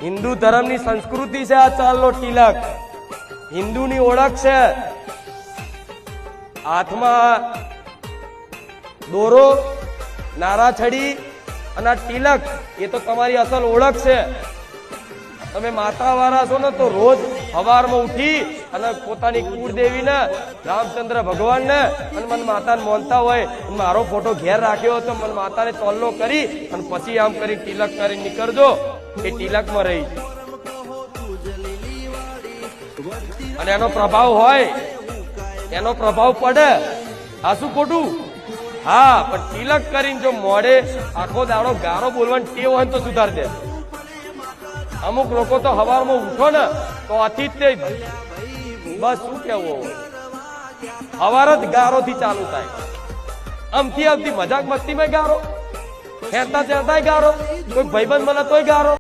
હિન્દુ ધર્મની સંસ્કૃતિ છે આ ચાલનો તિલક, હિન્દુની ઓળખ છે. હાથમાં દોરો, નારાછડી અને તિલક એ તો તમારી અસલ ઓળખ છે. તમે માતા વાળા છો ને તો રોજ સવારમાં ઉઠી અને પોતાની કુળદેવીને, રામચંદ્ર ભગવાનને અને મન માતાને માનતા હોય, મારો ફોટો ઘેર રાખ્યો તો મન માતાને તોલ્લો કરી અને પછી આમ કરી તિલક કરી નીકળજો. એ તિલકમાં રહી અને એનો પ્રભાવ હોય, એનો પ્રભાવ પડે. આ શું ખોટું? હા, પણ તિલક કરીને જો મોડે આખો દાડો ગારો બોલવાની ટેવ હોય તો સુધાર દે. અમુક લોકો તો હવારમાં ઉઠો ને તો આથી જ બસ શું કેવું, હવાર જ ગારો થી ચાલુ થાય. આમથી આવતી મજાક મસ્તીમાં ગારો, ખેંચતા ચેરતા ગારો, કોઈ ભાઈબંધ મને તોય ગારો.